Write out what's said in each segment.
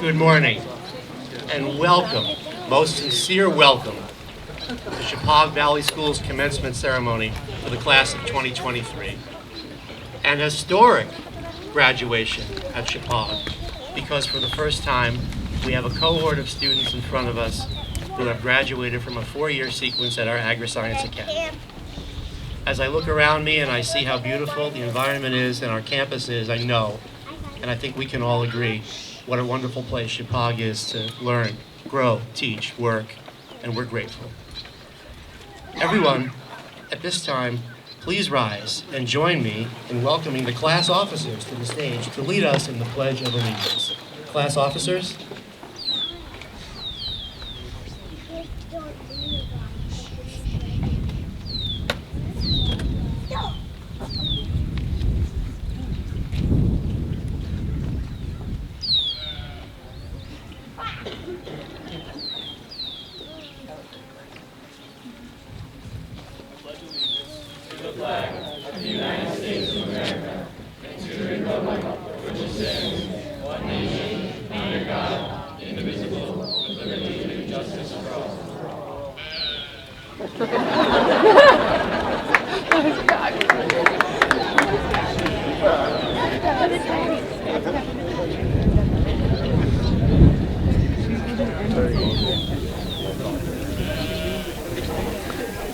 Good morning and welcome, most sincere welcome to Shepaug Valley School's commencement ceremony for the class of 2023. An historic graduation at Shepaug because for the first time we have a cohort of students in front of us who have graduated from a 4-year sequence at our Agri-Science Academy. As I look around me and I see how beautiful the environment is and our campus is, I know, and I think we can all agree, what a wonderful place Shepaug is to learn, grow, teach, work, and we're grateful. Everyone, at this time, please rise and join me in welcoming the class officers to the stage to lead us in the Pledge of Allegiance. Class officers.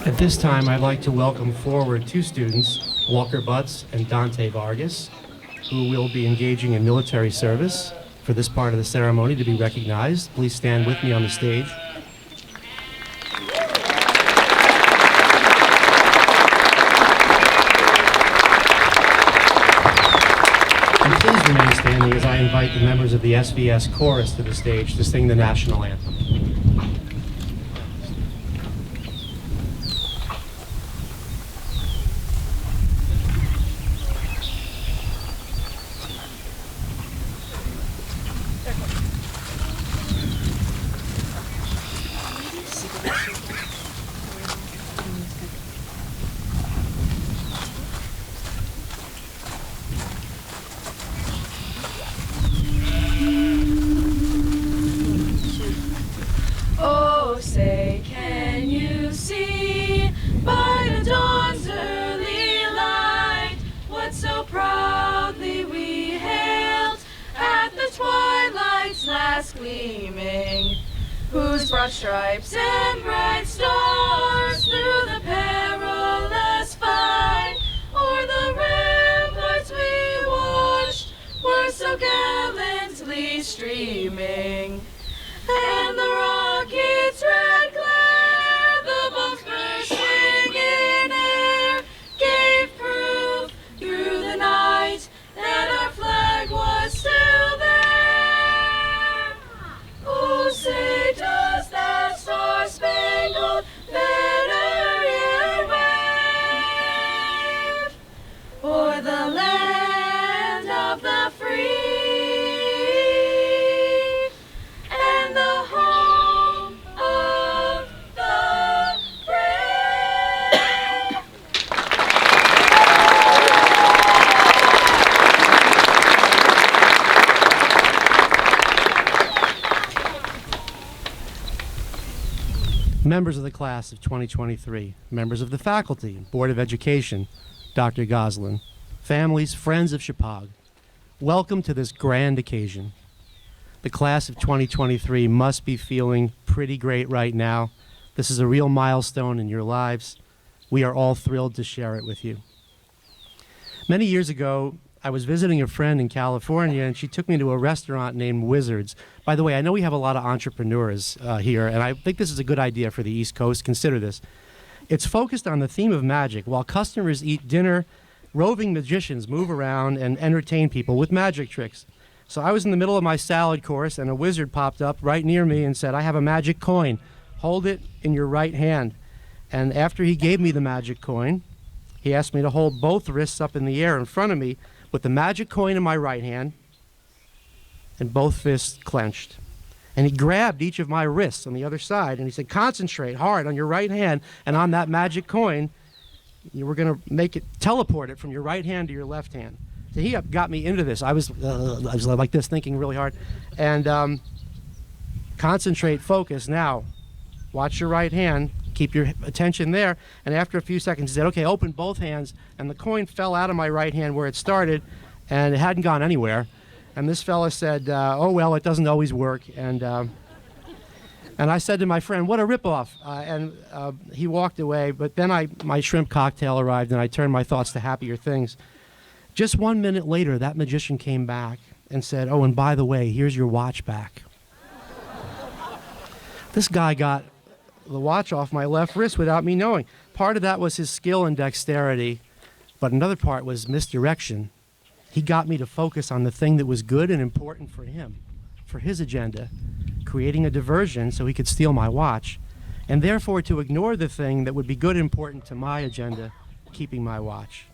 At this time, I'd like to welcome forward two students, Walker Butts and Dante Vargas, who will be engaging in military service for this part of the ceremony to be recognized. Please stand with me on the stage. And please remain standing as I invite the members of the SVS chorus to the stage to sing the national anthem. Oh, say, can you see by the dawn's early light what so proudly we hailed at the twilight's last gleaming, whose broad stripes and bright stars through the perilous fight o'er the ramparts we watched were so gallantly streaming, and the rocket's red glare, the bombs bursting in air, gave proof through the night that our flag was still there. Oh, say does that star-spangled banner yet wave o'er the land of the free? Members of the class of 2023, members of the faculty, Board of Education, Dr. Goslin, families, friends of Shepaug, welcome to this grand occasion. The class of 2023 must be feeling pretty great right now. This is a real milestone in your lives. We are all thrilled to share it with you. Many years ago, I was visiting a friend in California, and she took me to a restaurant named Wizards. By the way, I know we have a lot of entrepreneurs here, and I think this is a good idea for the East Coast. Consider this. It's focused on the theme of magic. While customers eat dinner, roving magicians move around and entertain people with magic tricks. So I was in the middle of my salad course, and a wizard popped up right near me and said, "I have a magic coin. Hold it in your right hand." And after he gave me the magic coin, he asked me to hold both wrists up in the air in front of me with the magic coin in my right hand and both fists clenched. And he grabbed each of my wrists on the other side, and he said, "Concentrate hard on your right hand and on that magic coin. You were going to make it, teleport it from your right hand to your left hand." he got me into this. I was like this, thinking really hard. And concentrate, focus. Now, watch your right hand. Keep your attention there. And after a few seconds, he said, okay, open both hands. And the coin fell out of my right hand where it started, and it hadn't gone anywhere. And this fella said, oh, well, it doesn't always work. And I said to my friend, what a ripoff. And he walked away. But then my shrimp cocktail arrived, and I turned my thoughts to happier things. Just 1 minute later, that magician came back and said, oh, and by the way, here's your watch back. This guy got the watch off my left wrist without me knowing. Part of that was his skill and dexterity, but another part was misdirection. He got me to focus on the thing that was good and important for him, for his agenda, creating a diversion so he could steal my watch, and therefore to ignore the thing that would be good and important to my agenda, keeping my watch.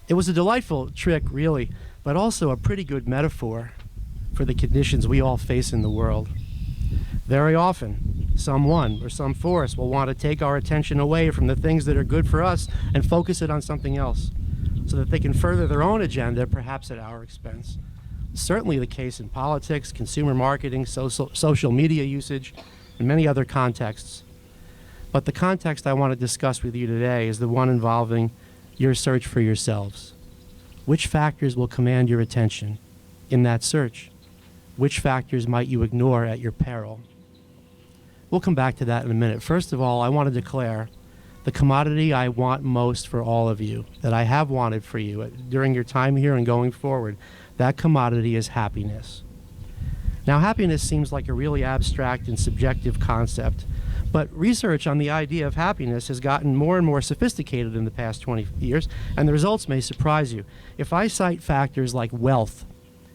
It was a delightful trick, really, but also a pretty good metaphor for the conditions we all face in the world. Very often, someone or some force will want to take our attention away from the things that are good for us and focus it on something else so that they can further their own agenda, perhaps at our expense. Certainly the case in politics, consumer marketing, social media usage, and many other contexts. But the context I want to discuss with you today is the one involving your search for yourselves. Which factors will command your attention in that search? Which factors might you ignore at your peril? We'll come back to that in a minute. First of all, I want to declare the commodity I want most for all of you, that I have wanted for you during your time here and going forward, that commodity is happiness. Now, happiness seems like a really abstract and subjective concept, but research on the idea of happiness has gotten more and more sophisticated in the past 20 years, and the results may surprise you. If I cite factors like wealth,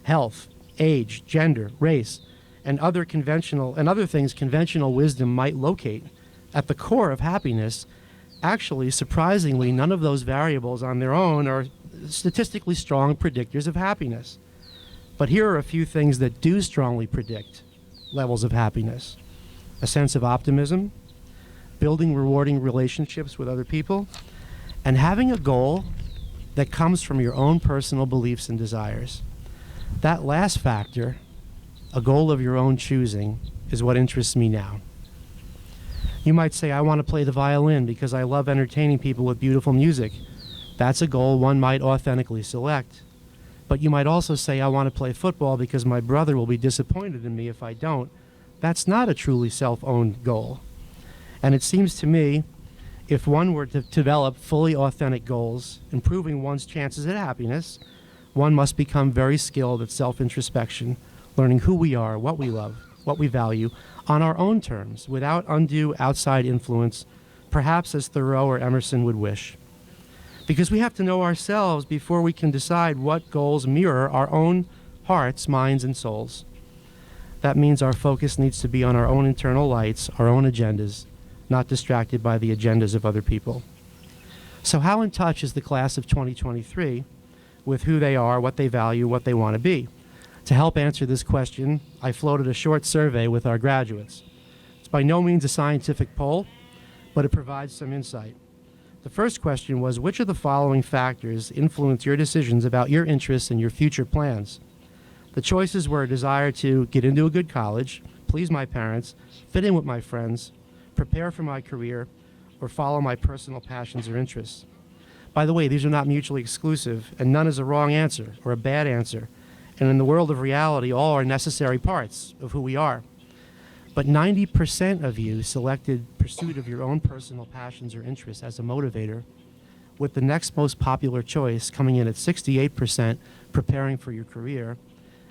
health, age, gender, race, and other things conventional wisdom might locate at the core of happiness, actually, surprisingly, none of those variables on their own are statistically strong predictors of happiness. But here are a few things that do strongly predict levels of happiness: a sense of optimism, building rewarding relationships with other people, and having a goal that comes from your own personal beliefs and desires. That last factor, a goal of your own choosing, is what interests me now. You might say, I want to play the violin because I love entertaining people with beautiful music. That's a goal one might authentically select. But you might also say, I want to play football because my brother will be disappointed in me if I don't. That's not a truly self-owned goal. And it seems to me, if one were to develop fully authentic goals, improving one's chances at happiness, one must become very skilled at self-introspection, learning who we are, what we love, what we value, on our own terms, without undue outside influence, perhaps as Thoreau or Emerson would wish. Because we have to know ourselves before we can decide what goals mirror our own hearts, minds, and souls. That means our focus needs to be on our own internal lights, our own agendas, not distracted by the agendas of other people. So how in touch is the class of 2023 with who they are, what they value, what they want to be? To help answer this question, I floated a short survey with our graduates. It's by no means a scientific poll, but it provides some insight. The first question was, which of the following factors influence your decisions about your interests and your future plans? The choices were a desire to get into a good college, please my parents, fit in with my friends, prepare for my career, or follow my personal passions or interests. By the way, these are not mutually exclusive, and none is a wrong answer or a bad answer. And in the world of reality, all are necessary parts of who we are. But 90% of you selected pursuit of your own personal passions or interests as a motivator, with the next most popular choice coming in at 68%, preparing for your career.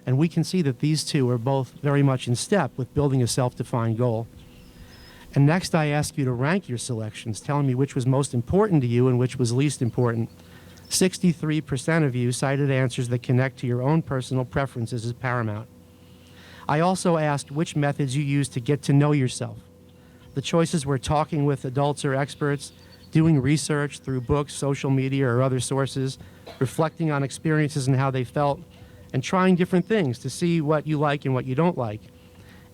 And we can see that these two are both very much in step with building a self-defined goal. And next, I ask you to rank your selections, telling me which was most important to you and which was least important. 63% of you cited answers that connect to your own personal preferences as paramount. I also asked which methods you use to get to know yourself. The choices were talking with adults or experts, doing research through books, social media, or other sources, reflecting on experiences and how they felt, and trying different things to see what you like and what you don't like.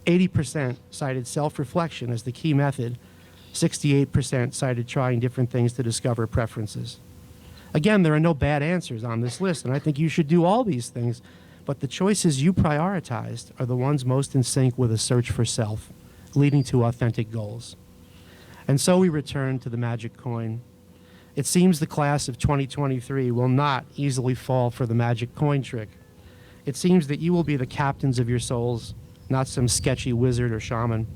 80% cited self-reflection as the key method. 68% cited trying different things to discover preferences. Again, there are no bad answers on this list, and I think you should do all these things, but the choices you prioritized are the ones most in sync with a search for self, leading to authentic goals. And so we return to the magic coin. It seems the class of 2023 will not easily fall for the magic coin trick. It seems that you will be the captains of your souls, not some sketchy wizard or shaman.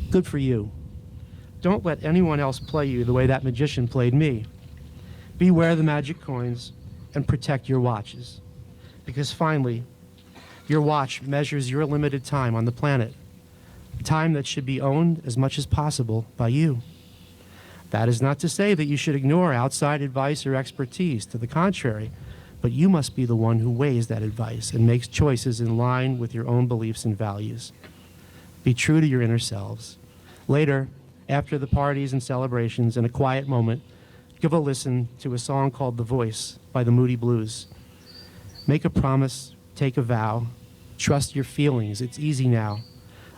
Good for you. Don't let anyone else play you the way that magician played me. Beware the magic coins and protect your watches. Because finally, your watch measures your limited time on the planet, time that should be owned as much as possible by you. That is not to say that you should ignore outside advice or expertise. To the contrary, but you must be the one who weighs that advice and makes choices in line with your own beliefs and values. Be true to your inner selves. Later, after the parties and celebrations, in a quiet moment, give a listen to a song called The Voice by the Moody Blues. Make a promise, take a vow, trust your feelings, it's easy now.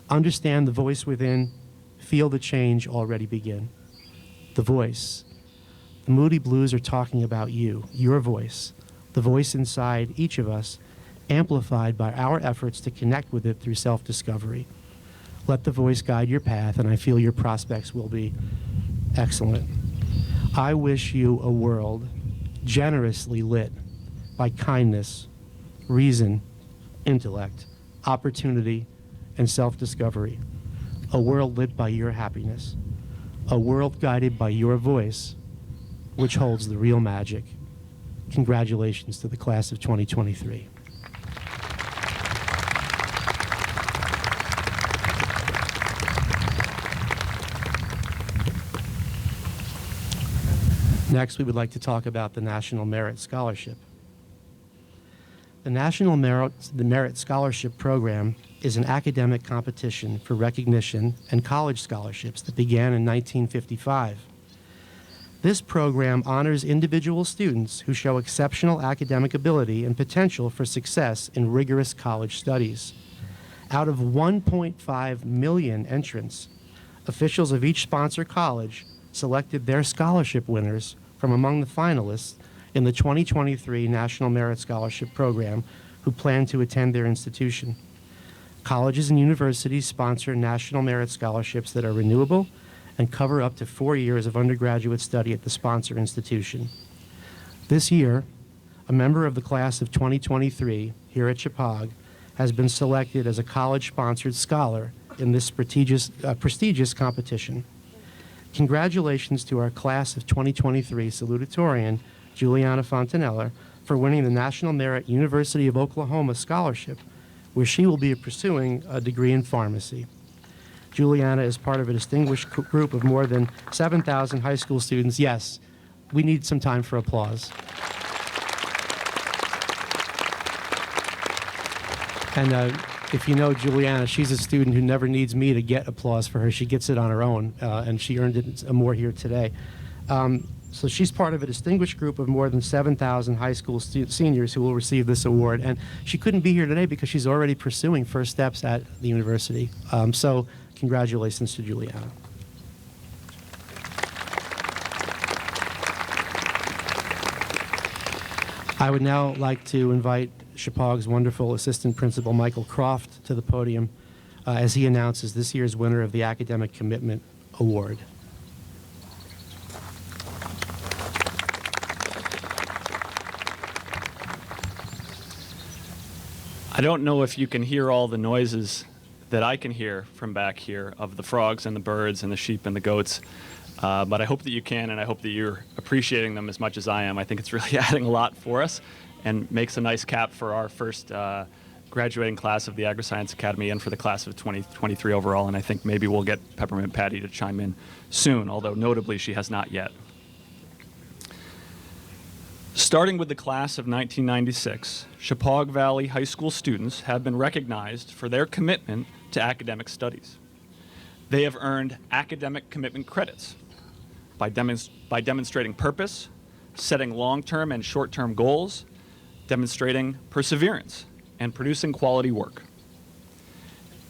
Understand the voice within, feel the change already begin. The Voice. The Moody Blues are talking about you, your voice, the voice inside each of us, amplified by our efforts to connect with it through self-discovery. Let the voice guide your path, and I feel your prospects will be excellent. I wish you a world generously lit by kindness, reason, intellect, opportunity, and self-discovery. A world lit by your happiness. A world guided by your voice, which holds the real magic. Congratulations to the class of 2023. Next, we would like to talk about the National Merit Scholarship. The National Merit Scholarship Program is an academic competition for recognition and college scholarships that began in 1955. This program honors individual students who show exceptional academic ability and potential for success in rigorous college studies. Out of 1.5 million entrants, officials of each sponsor college selected their scholarship winners from among the finalists in the 2023 National Merit Scholarship Program who plan to attend their institution. Colleges and universities sponsor National Merit Scholarships that are renewable and cover up to 4 years of undergraduate study at the sponsor institution. This year, a member of the class of 2023 here at Shepaug has been selected as a college-sponsored scholar in this prestigious competition. Congratulations to our class of 2023 salutatorian, Juliana Fontanella, for winning the National Merit University of Oklahoma Scholarship, where she will be pursuing a degree in pharmacy. Juliana is part of a distinguished group of more than 7,000 high school students. Yes, we need some time for applause. And if you know Juliana, she's a student who never needs me to get applause for her. She gets it on her own, and she earned it more here today. So she's part of a distinguished group of more than 7,000 high school seniors who will receive this award. And she couldn't be here today because she's already pursuing first steps at the university. So congratulations to Juliana. I would now like to invite Shepaug's wonderful assistant principal, Michael Croft, to the podium as he announces this year's winner of the Academic Commitment Award. I don't know if you can hear all the noises that I can hear from back here of the frogs and the birds and the sheep and the goats, but I hope that you can, and I hope that you're appreciating them as much as I am. I think it's really adding a lot for us and makes a nice cap for our first graduating class of the Agri-Science Academy and for the class of 2023 overall, and I think maybe we'll get Peppermint Patty to chime in soon, although notably she has not yet. Starting with the class of 1996, Shepaug Valley High School students have been recognized for their commitment to academic studies. They have earned academic commitment credits by demonstrating purpose, setting long-term and short-term goals, demonstrating perseverance, and producing quality work.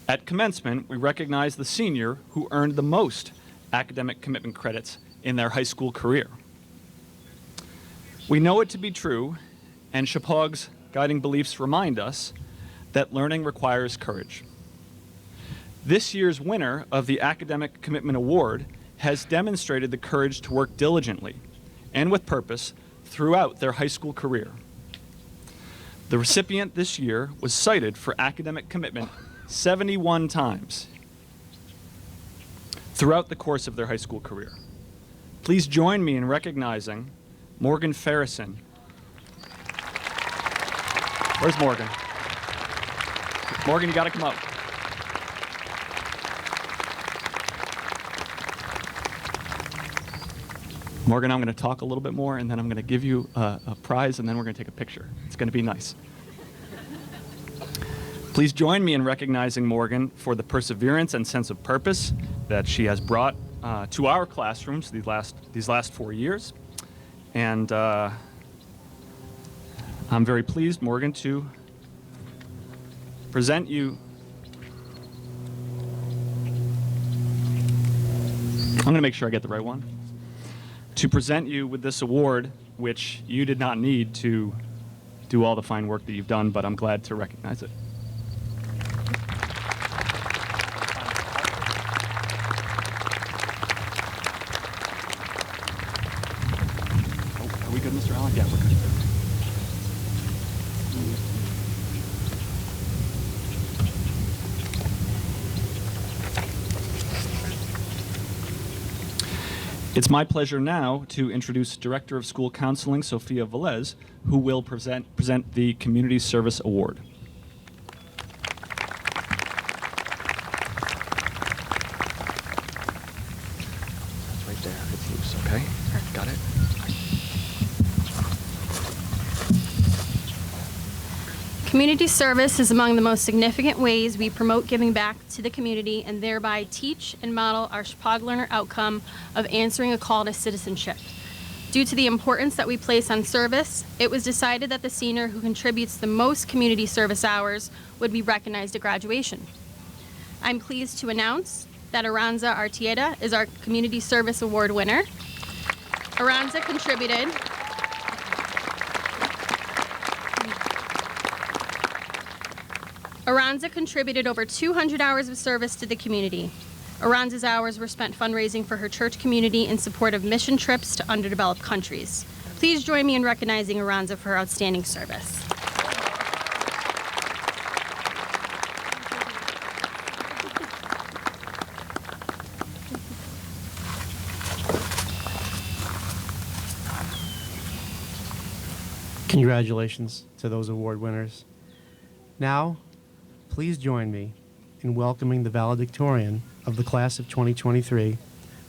At commencement, we recognize the senior who earned the most academic commitment credits in their high school career. We know it to be true, and Shepaug's guiding beliefs remind us that learning requires courage. This year's winner of the Academic Commitment Award has demonstrated the courage to work diligently and with purpose throughout their high school career. The recipient this year was cited for academic commitment 71 times throughout the course of their high school career. Please join me in recognizing Morgan Farrison. Where's Morgan? Morgan, you gotta come up. Morgan, I'm gonna talk a little bit more, and then I'm gonna give you a prize, and then we're gonna take a picture. It's gonna be nice. Please join me in recognizing Morgan for the perseverance and sense of purpose that she has brought to our classrooms these last 4 years. And I'm very pleased, Morgan, to present you. I'm going to make sure I get the right one. To present you with this award, which you did not need to do all the fine work that you've done, but I'm glad to recognize it. Are we good, Mr. Allen? Yeah, we're good. It's my pleasure now to introduce Director of School Counseling, Sophia Velez, who will present the Community Service Award. That's right there. It's loose, okay? Got it? Community service is among the most significant ways we promote giving back to the community and thereby teach and model our Shepaug learner outcome of answering a call to citizenship. Due to the importance that we place on service, it was decided that the senior who contributes the most community service hours would be recognized at graduation. I'm pleased to announce that Aranza Artieda is our Community Service Award winner. Aranza contributed over 200 hours of service to the community. Aranza's hours were spent fundraising for her church community in support of mission trips to underdeveloped countries. Please join me in recognizing Aranza for her outstanding service. Congratulations to those award winners. Now, please join me in welcoming the valedictorian of the class of 2023,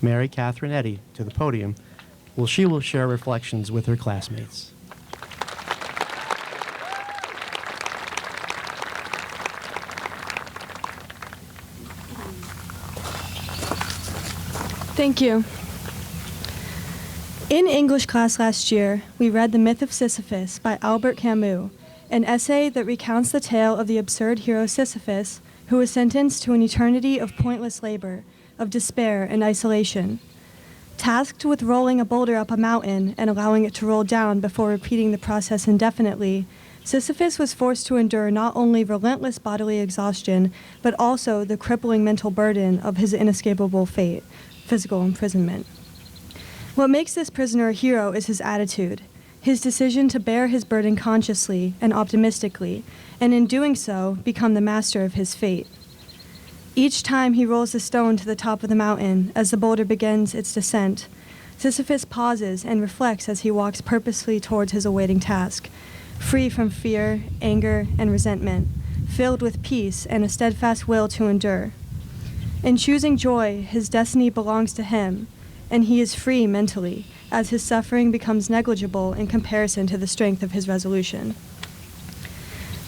Mary Catherine Eddy, to the podium, where she will share reflections with her classmates. Thank you. In English class last year, we read The Myth of Sisyphus by Albert Camus, an essay that recounts the tale of the absurd hero Sisyphus, who was sentenced to an eternity of pointless labor, of despair and isolation. Tasked with rolling a boulder up a mountain and allowing it to roll down before repeating the process indefinitely, Sisyphus was forced to endure not only relentless bodily exhaustion, but also the crippling mental burden of his inescapable fate, physical imprisonment. What makes this prisoner a hero is his attitude, his decision to bear his burden consciously and optimistically, and in doing so, become the master of his fate. Each time he rolls a stone to the top of the mountain as the boulder begins its descent, Sisyphus pauses and reflects as he walks purposefully towards his awaiting task, free from fear, anger, and resentment, filled with peace and a steadfast will to endure. In choosing joy, his destiny belongs to him, and he is free mentally, as his suffering becomes negligible in comparison to the strength of his resolution.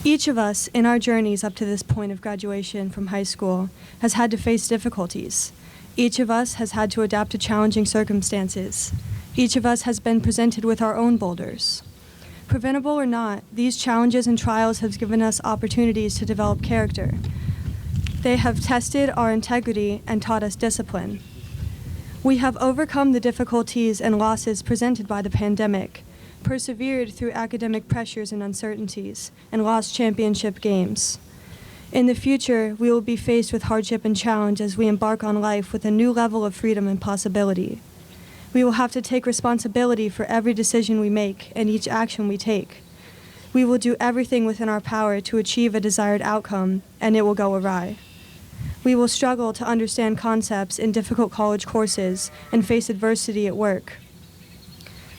Each of us, in our journeys up to this point of graduation from high school, has had to face difficulties. Each of us has had to adapt to challenging circumstances. Each of us has been presented with our own boulders. Preventable or not, these challenges and trials have given us opportunities to develop character. They have tested our integrity and taught us discipline. We have overcome the difficulties and losses presented by the pandemic, persevered through academic pressures and uncertainties, and lost championship games. In the future, we will be faced with hardship and challenge as we embark on life with a new level of freedom and possibility. We will have to take responsibility for every decision we make and each action we take. We will do everything within our power to achieve a desired outcome, and it will go awry. We will struggle to understand concepts in difficult college courses and face adversity at work.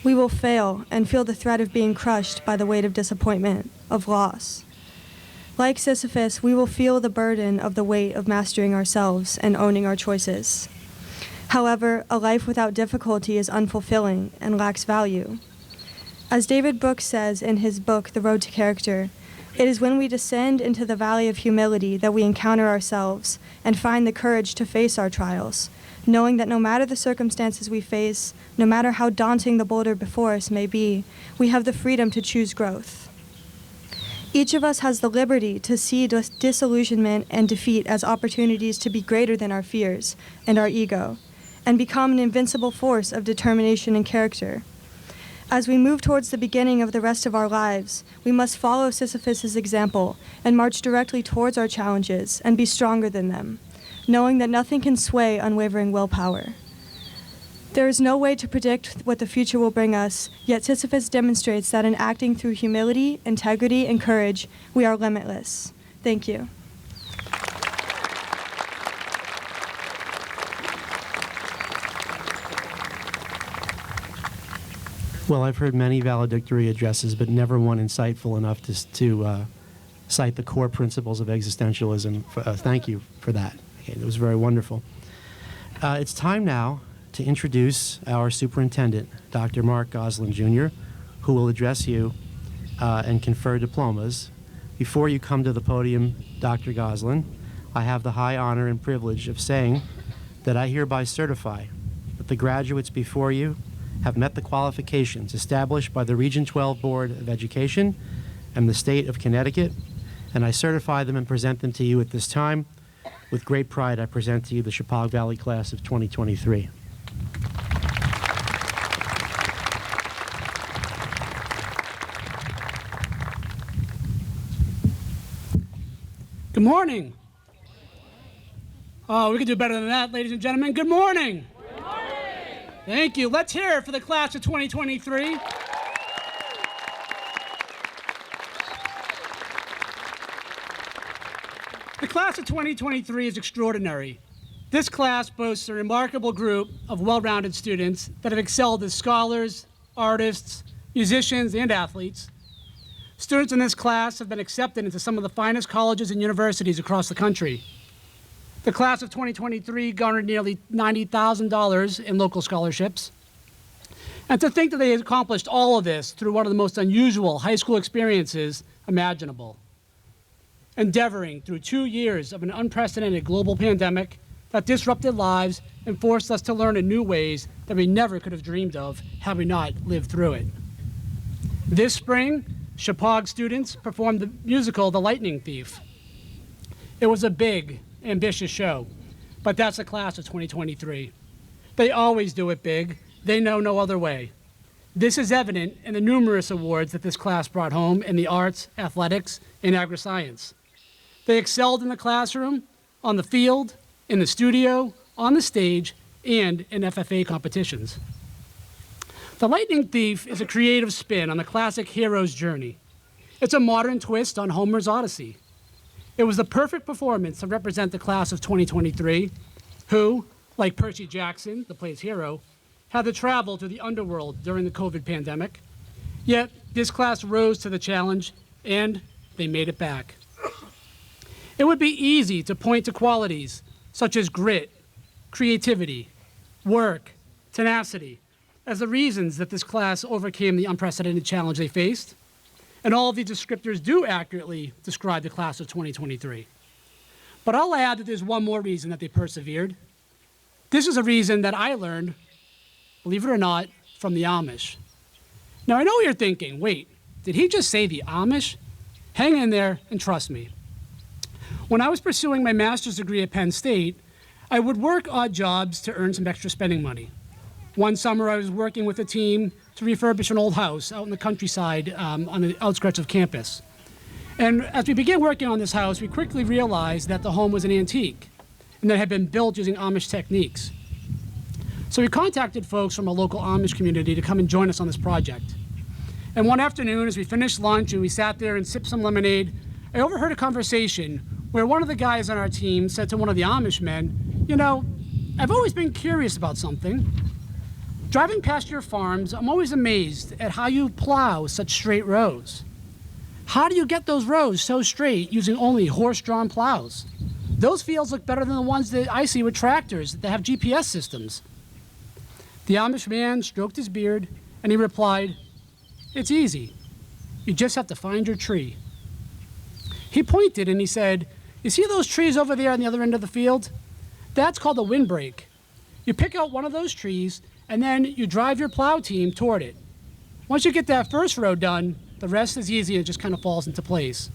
We will fail and feel the threat of being crushed by the weight of disappointment, of loss. Like Sisyphus, we will feel the burden of the weight of mastering ourselves and owning our choices. However, a life without difficulty is unfulfilling and lacks value. As David Brooks says in his book, The Road to Character, it is when we descend into the valley of humility that we encounter ourselves and find the courage to face our trials, knowing that no matter the circumstances we face, no matter how daunting the boulder before us may be, we have the freedom to choose growth. Each of us has the liberty to see disillusionment and defeat as opportunities to be greater than our fears and our ego, and become an invincible force of determination and character. As we move towards the beginning of the rest of our lives, we must follow Sisyphus' example and march directly towards our challenges and be stronger than them, knowing that nothing can sway unwavering willpower. There is no way to predict what the future will bring us, yet Sisyphus demonstrates that in acting through humility, integrity, and courage, we are limitless. Thank you. Well, I've heard many valedictory addresses, but never one insightful enough to cite the core principles of existentialism. Thank you for that. Okay, it was very wonderful. It's time now to introduce our superintendent, Dr. Mark Goslin, Jr., who will address you and confer diplomas. Before you come to the podium, Dr. Goslin, I have the high honor and privilege of saying that I hereby certify that the graduates before you have met the qualifications established by the Region 12 Board of Education and the State of Connecticut, and I certify them and present them to you at this time. With great pride, I present to you the Shepaug Valley class of 2023. Good morning. Oh, we could do better than that, ladies and gentlemen. Good morning. Good morning. Thank you. Let's hear it for the class of 2023. The class of 2023 is extraordinary. This class boasts a remarkable group of well-rounded students that have excelled as scholars, artists, musicians, and athletes. Students in this class have been accepted into some of the finest colleges and universities across the country. The class of 2023 garnered nearly $90,000 in local scholarships. And to think that they accomplished all of this through one of the most unusual high school experiences imaginable. Endeavoring through 2 years of an unprecedented global pandemic that disrupted lives and forced us to learn in new ways that we never could have dreamed of had we not lived through it. This spring, Shepaug students performed the musical The Lightning Thief. It was a big, ambitious show, but that's the class of 2023. They always do it big. They know no other way. This is evident in the numerous awards that this class brought home in the arts, athletics, and agri-science. They excelled in the classroom, on the field, in the studio, on the stage, and in FFA competitions. The Lightning Thief is a creative spin on the classic hero's journey. It's a modern twist on Homer's Odyssey. It was the perfect performance to represent the class of 2023, who, like Percy Jackson, the play's hero, had to travel to the underworld during the COVID pandemic. Yet, this class rose to the challenge, and they made it back. It would be easy to point to qualities such as grit, creativity, work, tenacity, as the reasons that this class overcame the unprecedented challenge they faced. And all of these descriptors do accurately describe the class of 2023. But I'll add that there's one more reason that they persevered. This is a reason that I learned, believe it or not, from the Amish. Now I know you're thinking, wait, did he just say the Amish? Hang in there and trust me. When I was pursuing my master's degree at Penn State, I would work odd jobs to earn some extra spending money. One summer, I was working with a team to refurbish an old house out in the countryside on the outskirts of campus. And as we began working on this house, we quickly realized that the home was an antique and that it had been built using Amish techniques. So we contacted folks from a local Amish community to come and join us on this project. And one afternoon, as we finished lunch and we sat there and sipped some lemonade, I overheard a conversation where one of the guys on our team said to one of the Amish men, "You know, I've always been curious about something. Driving past your farms, I'm always amazed at how you plow such straight rows. How do you get those rows so straight using only horse-drawn plows? Those fields look better than the ones that I see with tractors that have GPS systems." The Amish man stroked his beard and he replied, "It's easy. You just have to find your tree." He pointed and he said, "You see those trees over there on the other end of the field? That's called a windbreak. You pick out one of those trees and then you drive your plow team toward it. Once you get that first row done, the rest is easy and it just kind of falls into place."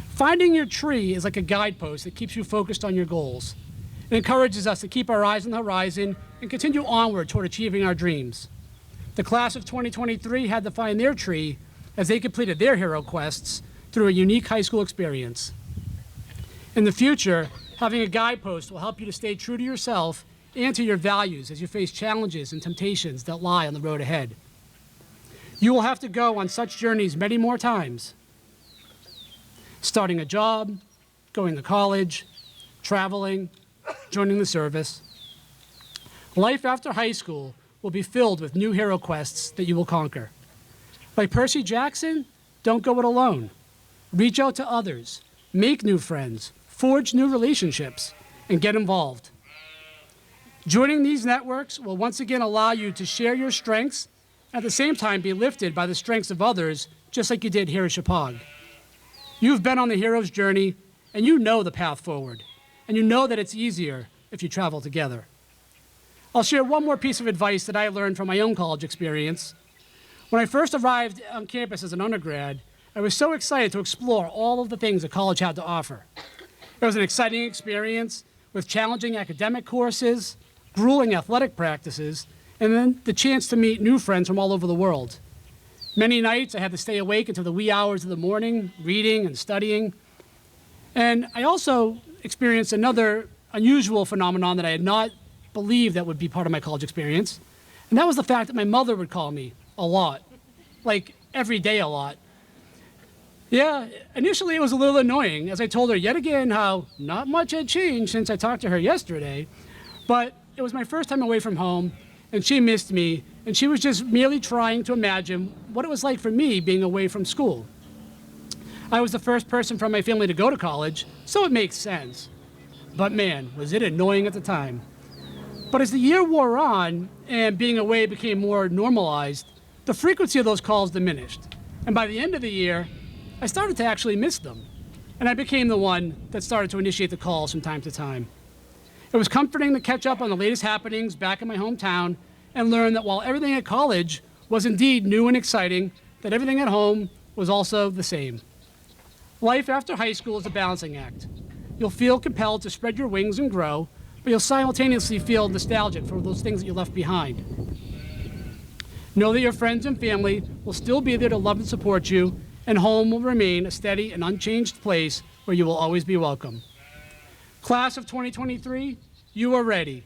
Finding your tree is like a guidepost that keeps you focused on your goals. It encourages us to keep our eyes on the horizon and continue onward toward achieving our dreams. The class of 2023 had to find their tree as they completed their hero quests through a unique high school experience. In the future, having a guidepost will help you to stay true to yourself and to your values as you face challenges and temptations that lie on the road ahead. You will have to go on such journeys many more times. Starting a job, going to college, traveling, joining the service. Life after high school will be filled with new hero quests that you will conquer. Like Percy Jackson, don't go it alone. Reach out to others, make new friends, forge new relationships, and get involved. Joining these networks will once again allow you to share your strengths, at the same time be lifted by the strengths of others, just like you did here at Shepaug. You've been on the hero's journey, and you know the path forward, and you know that it's easier if you travel together. I'll share one more piece of advice that I learned from my own college experience. When I first arrived on campus as an undergrad, I was so excited to explore all of the things that college had to offer. It was an exciting experience with challenging academic courses, grueling athletic practices, and then the chance to meet new friends from all over the world. Many nights I had to stay awake until the wee hours of the morning, reading and studying. And I also experienced another unusual phenomenon that I had not believed that would be part of my college experience. And that was the fact that my mother would call me a lot, like every day a lot. Yeah, initially it was a little annoying as I told her yet again how not much had changed since I talked to her yesterday. But it was my first time away from home, and she missed me, and she was just merely trying to imagine what it was like for me being away from school. I was the first person from my family to go to college, so it makes sense. But man, was it annoying at the time. But as the year wore on and being away became more normalized, the frequency of those calls diminished. And by the end of the year, I started to actually miss them. And I became the one that started to initiate the calls from time to time. It was comforting to catch up on the latest happenings back in my hometown and learn that while everything at college was indeed new and exciting, that everything at home was also the same. Life after high school is a balancing act. You'll feel compelled to spread your wings and grow, but you'll simultaneously feel nostalgic for those things that you left behind. Know that your friends and family will still be there to love and support you, and home will remain a steady and unchanged place where you will always be welcome. Class of 2023, you are ready.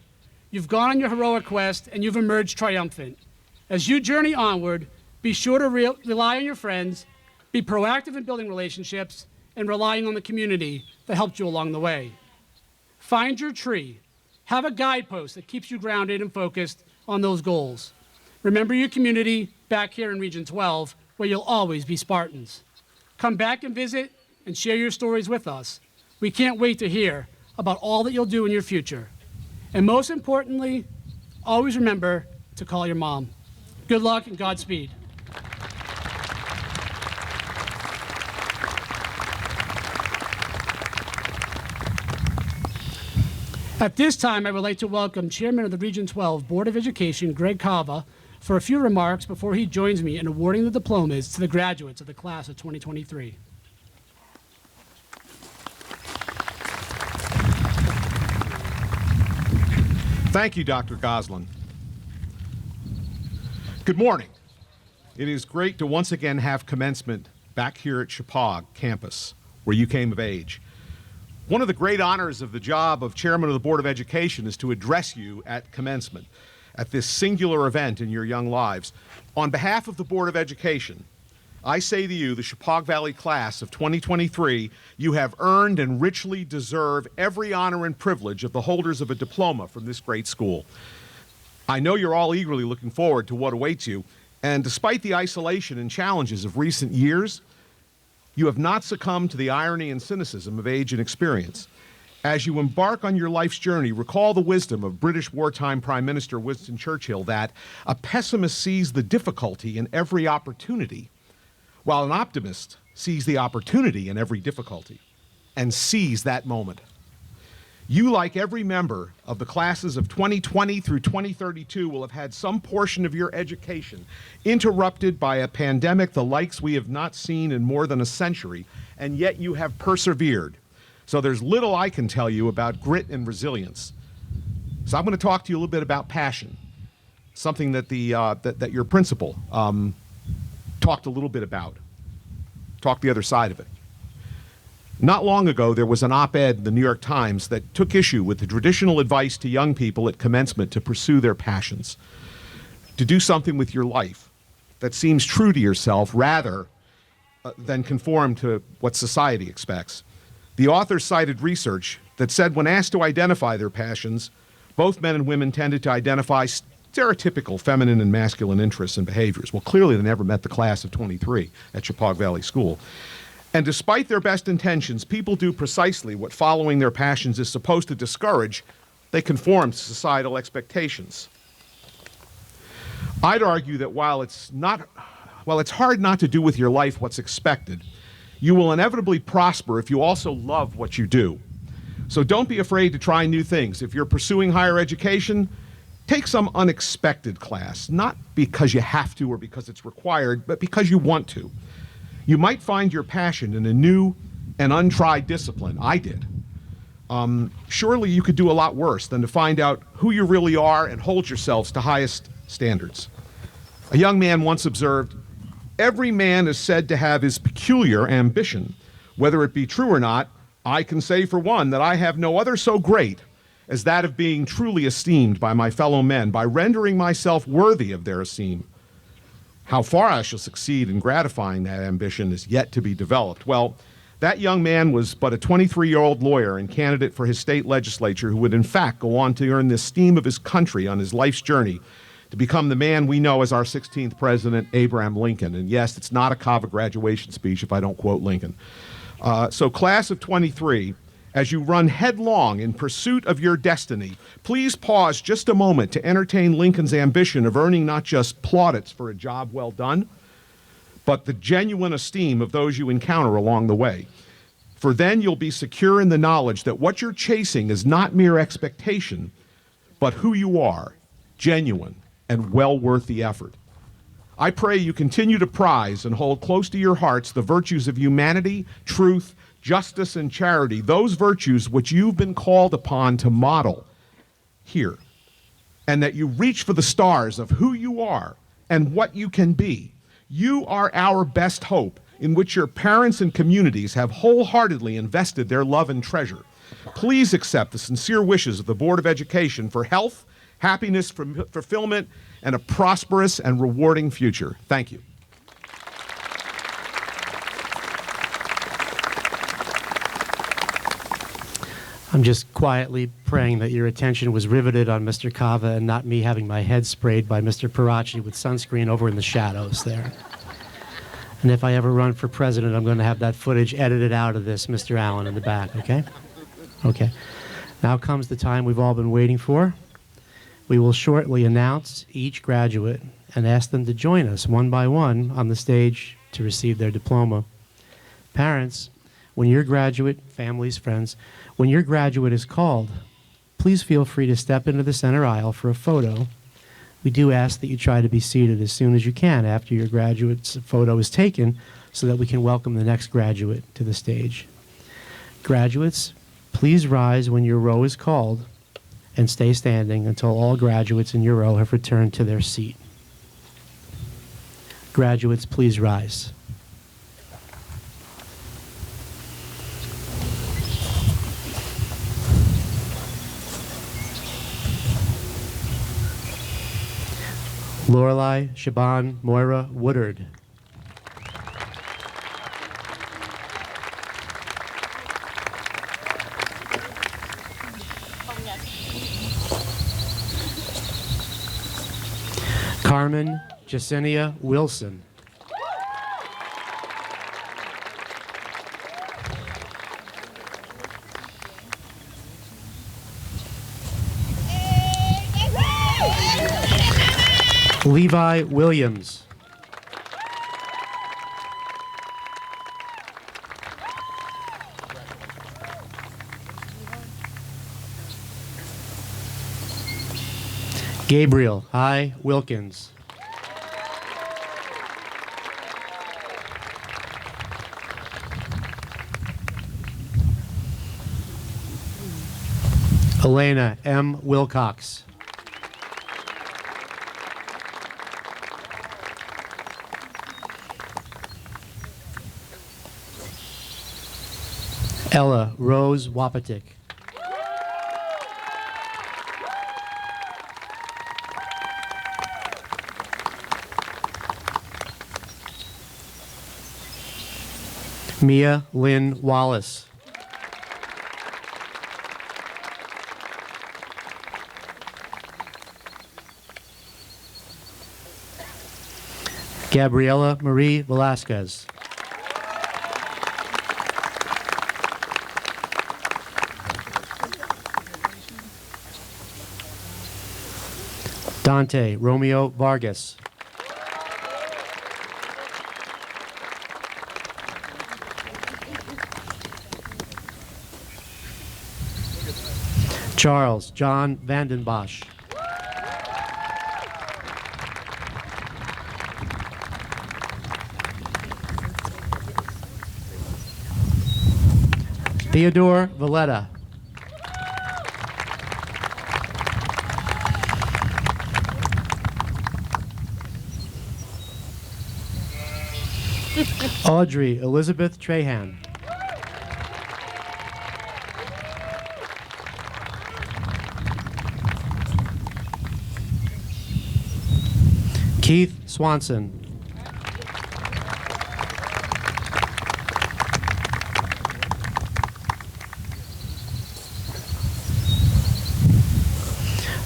You've gone on your heroic quest and you've emerged triumphant. As you journey onward, be sure to rely on your friends, be proactive in building relationships, and relying on the community that helped you along the way. Find your tree. Have a guidepost that keeps you grounded and focused on those goals. Remember your community back here in Region 12, where you'll always be Spartans. Come back and visit and share your stories with us. We can't wait to hear about all that you'll do in your future. And most importantly, always remember to call your mom. Good luck and Godspeed. At this time, I would like to welcome Chairman of the Region 12 Board of Education, Greg Cava, for a few remarks before he joins me in awarding the diplomas to the graduates of the class of 2023. Thank you, Dr. Goslin. Good morning. It is great to once again have commencement back here at Shepaug campus, where you came of age. One of the great honors of the job of Chairman of the Board of Education is to address you at commencement, at this singular event in your young lives. On behalf of the Board of Education, I say to you, the Shepaug Valley class of 2023, you have earned and richly deserve every honor and privilege of the holders of a diploma from this great school. I know you're all eagerly looking forward to what awaits you, and despite the isolation and challenges of recent years, you have not succumbed to the irony and cynicism of age and experience. As you embark on your life's journey, recall the wisdom of British wartime Prime Minister Winston Churchill that a pessimist sees the difficulty in every opportunity, while an optimist sees the opportunity in every difficulty and sees that moment. You, like every member of the classes of 2020 through 2032, will have had some portion of your education interrupted by a pandemic the likes we have not seen in more than a century, and yet you have persevered. So there's little I can tell you about grit and resilience. So I'm going to talk to you a little bit about passion, something that that your principal talked a little bit about, talked the other side of it. Not long ago, there was an op-ed in the New York Times that took issue with the traditional advice to young people at commencement to pursue their passions, to do something with your life that seems true to yourself rather than conform to what society expects. The author cited research that said when asked to identify their passions, both men and women tended to identify stereotypical feminine and masculine interests and behaviors. Well, clearly they never met the class of 23 at Shepaug Valley School. And despite their best intentions, people do precisely what following their passions is supposed to discourage. They conform to societal expectations. I'd argue that while it's hard not to do with your life what's expected, you will inevitably prosper if you also love what you do. So don't be afraid to try new things. If you're pursuing higher education, take some unexpected class, not because you have to or because it's required, but because you want to. You might find your passion in a new and untried discipline. I did. Surely you could do a lot worse than to find out who you really are and hold yourselves to highest standards. A young man once observed, "Every man is said to have his peculiar ambition. Whether it be true or not, I can say for one that I have no other so great as that of being truly esteemed by my fellow men, by rendering myself worthy of their esteem. How far I shall succeed in gratifying that ambition is yet to be developed." Well, that young man was but a 23-year-old lawyer and candidate for his state legislature who would in fact go on to earn the esteem of his country on his life's journey to become the man we know as our 16th president, Abraham Lincoln. And yes, it's not a Cava graduation speech if I don't quote Lincoln. So class of 23, as you run headlong in pursuit of your destiny, please pause just a moment to entertain Lincoln's ambition of earning not just plaudits for a job well done, but the genuine esteem of those you encounter along the way. For then you'll be secure in the knowledge that what you're chasing is not mere expectation, but who you are, genuine and well worth the effort. I pray you continue to prize and hold close to your hearts the virtues of humanity, truth, justice, and charity, those virtues which you've been called upon to model here, and that you reach for the stars of who you are and what you can be. You are our best hope, in which your parents and communities have wholeheartedly invested their love and treasure. Please accept the sincere wishes of the Board of Education for health, happiness, fulfillment, and a prosperous and rewarding future. Thank you. I'm just quietly praying that your attention was riveted on Mr. Cava and not me having my head sprayed by Mr. Parachi with sunscreen over in the shadows there. And if I ever run for president, I'm going to have that footage edited out of this, Mr. Allen, in the back, okay? Okay. Now comes the time we've all been waiting for. We will shortly announce each graduate and ask them to join us one by one on the stage to receive their diploma. Parents, when your graduate, families, friends, when your graduate is called, please feel free to step into the center aisle for a photo. We do ask that you try to be seated as soon as you can after your graduate's photo is taken so that we can welcome the next graduate to the stage. Graduates, please rise when your row is called and stay standing until all graduates in your row have returned to their seat. Graduates, please rise. Lorelei Shaban Moira Woodard. Carmen Jacinia Wilson. Levi Williams. Gabriel I. Wilkins. Elena M. Wilcox. Ella Rose Wapatik. Mia Lynn Wallace. Gabriela Marie Velasquez. Dante Romeo Vargas. Charles John Vandenbosch. Theodore Valletta. Audrey Elizabeth Trahan. Keith Swanson.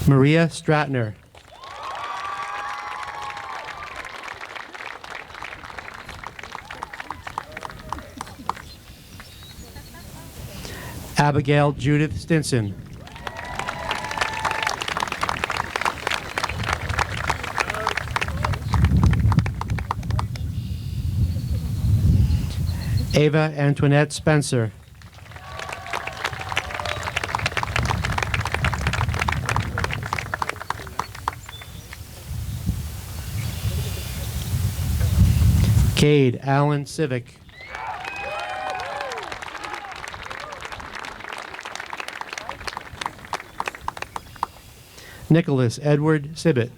Maria Stratner. Abigail Judith Stinson. Ava Antoinette Spencer. Cade Allen Civic. Nicholas Edward Sibbett.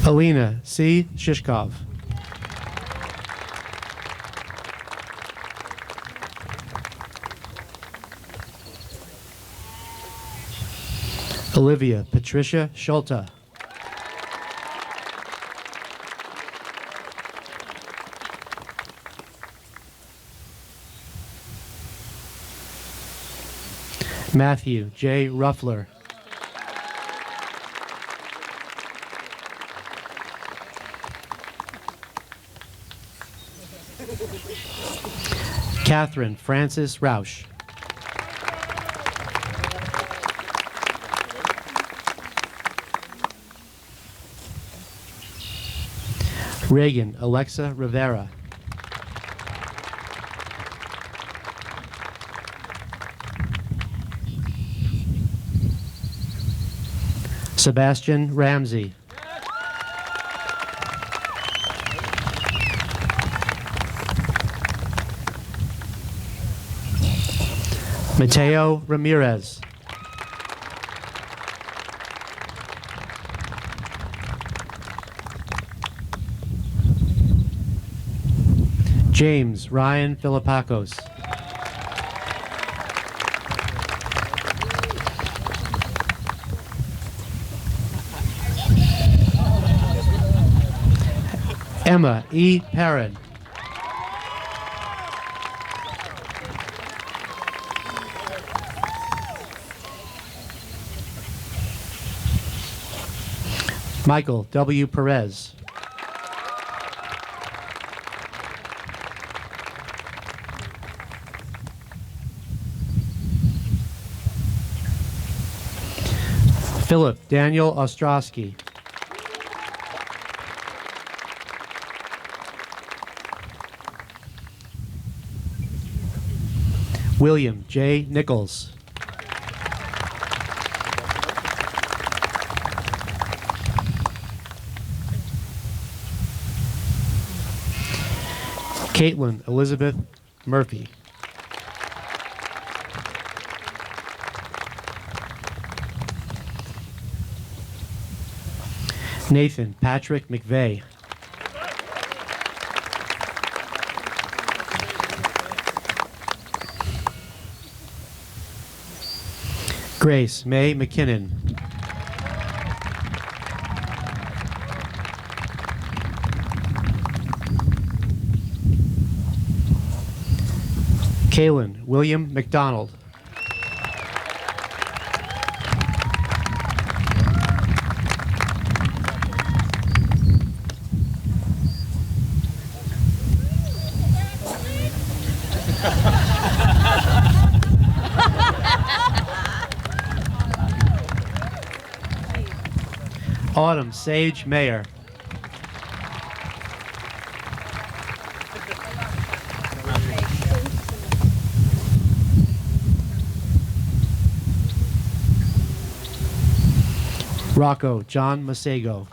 Alina C. Shishkov. Olivia Patricia Schulte. Matthew J. Ruffler. Catherine Francis Roush. Reagan Alexa Rivera. Sebastian Ramsey. Mateo Ramirez. James Ryan Filipakos. Emma E. Perrin. Michael W. Perez. Philip Daniel Ostrowski. William J. Nichols. Caitlin Elizabeth Murphy. Nathan Patrick McVeigh. Grace May McKinnon. Kalen William McDonald. Autumn Sage Mayer. Rocco John Masego.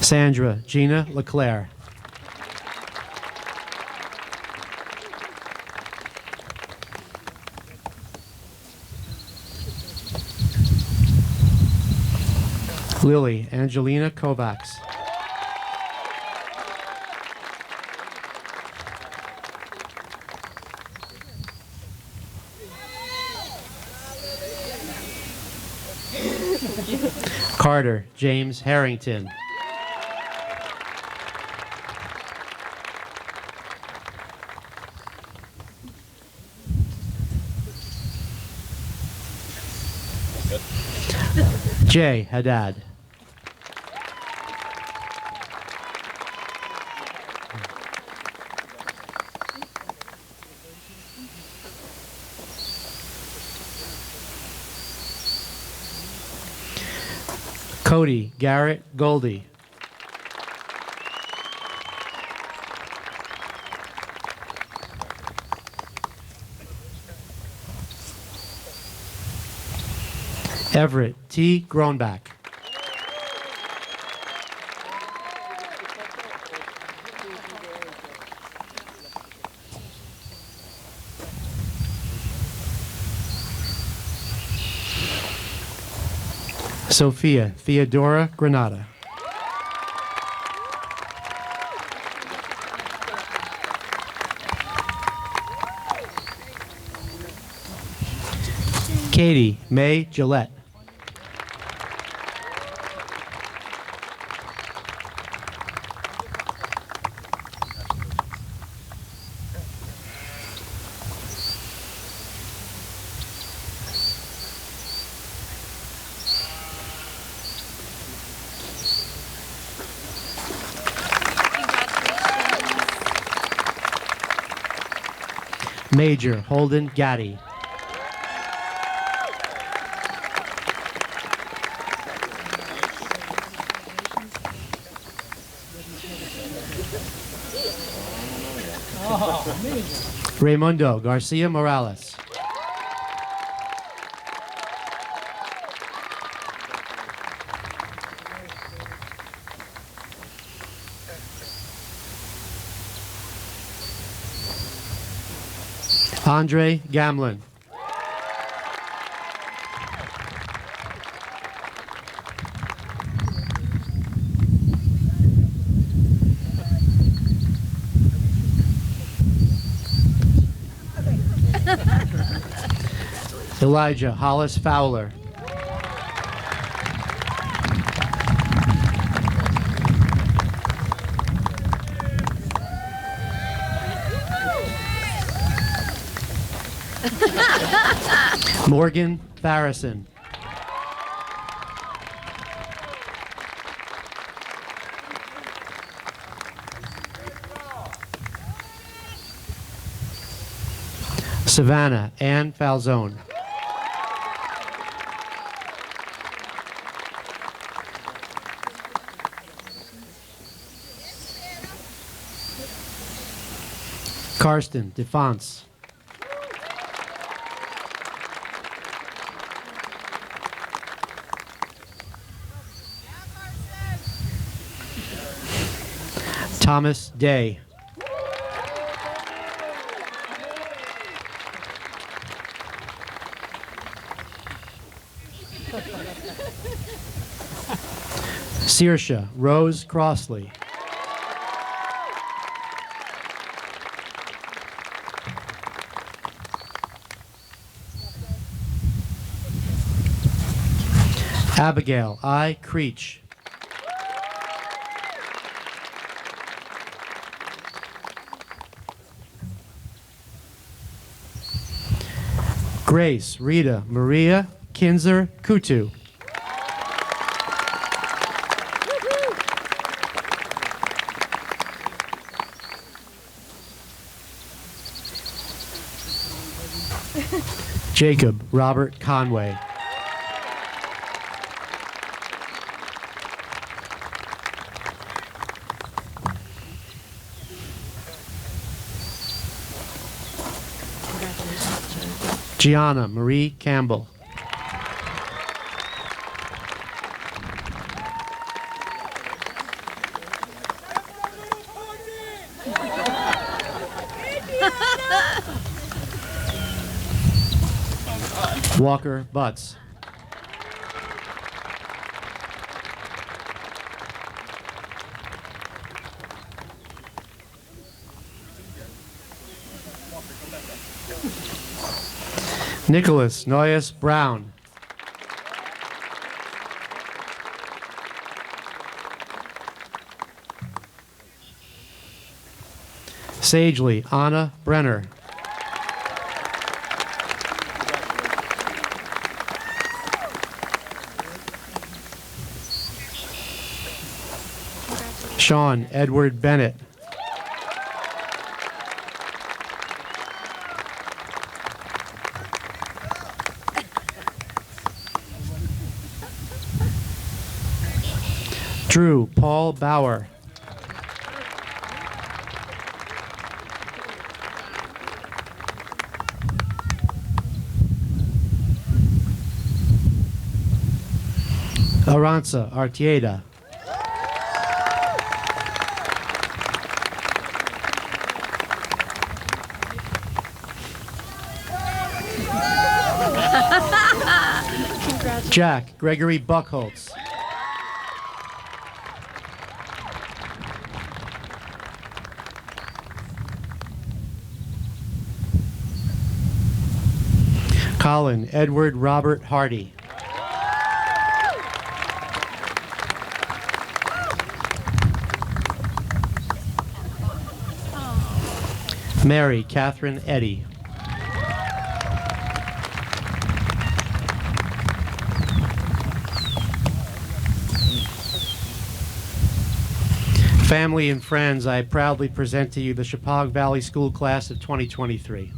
Sandra Gina LeClaire. Lily Angelina Kovacs. Carter James Harrington. Jay Haddad. Cody Garrett Goldie. Everett T. Groenbach. Sophia Theodora Granada. Katie May Gillette. Major Holden Gaddy. Raimundo Garcia Morales. Andre Gamlin. Elijah Hollis Fowler. Morgan Farrison. Savannah Ann Falzone. Karsten DeFonce. Thomas Day. Saoirse Rose Crossley. Abigail I. Creech. Grace Rita Maria Kinzer Kutu. Jacob Robert Conway. Gianna Marie Campbell. Walker Butts. Nicholas Noyes Brown. Sagely Anna Brenner. Sean Edward Bennett. Drew Paul Bauer. Aranza Artieda. Jack Gregory Buckholtz. Colin Edward Robert Hardy. Mary Catherine Eddy. Family and friends, I proudly present to you the Shepaug Valley School Class of 2023.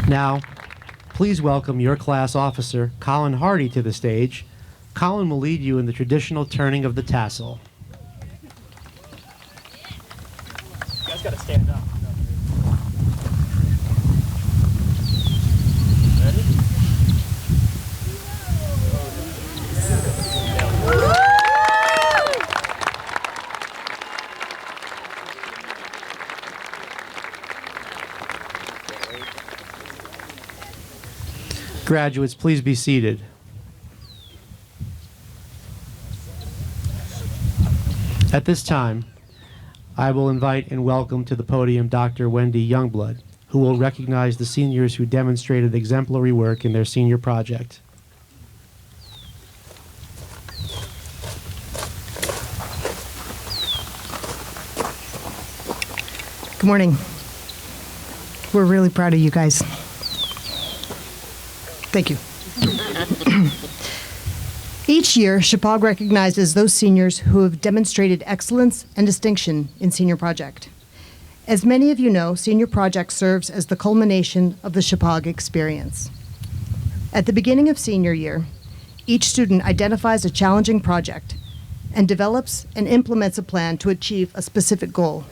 Now, please welcome your class officer, Colin Hardy, to the stage. Colin will lead you in the traditional turning of the tassel. You guys gotta stand up. Graduates, please be seated. At this time, I will invite and welcome to the podium Dr. Wendy Youngblood, who will recognize the seniors who demonstrated exemplary work in their senior project. Good morning. We're really proud of you guys. Thank you. Each year, Shepaug recognizes those seniors who have demonstrated excellence and distinction in Senior Project. As many of you know, Senior Project serves as the culmination of the Shepaug experience. At the beginning of senior year, each student identifies a challenging project and develops and implements a plan to achieve a specific goal.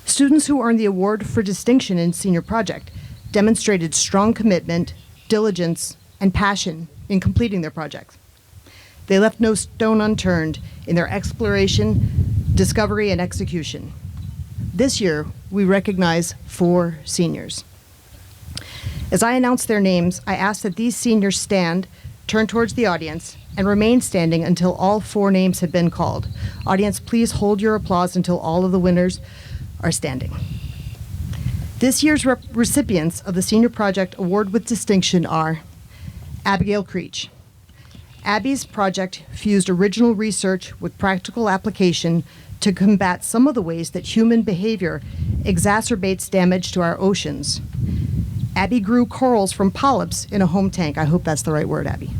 Students who earned the award for distinction in Senior Project demonstrated strong commitment, diligence, and passion in completing their projects. They left no stone unturned in their exploration, discovery, and execution. This year, we recognize 4 seniors. As I announce their names, I ask that these seniors stand, turn towards the audience, and remain standing until all 4 names have been called. Audience, please hold your applause until all of the winners are standing. This year's recipients of the Senior Project Award with Distinction are Abigail Creech. Abby's project fused original research with practical application to combat some of the ways that human behavior exacerbates damage to our oceans. Abby grew corals from polyps in a home tank. I hope that's the right word, Abby.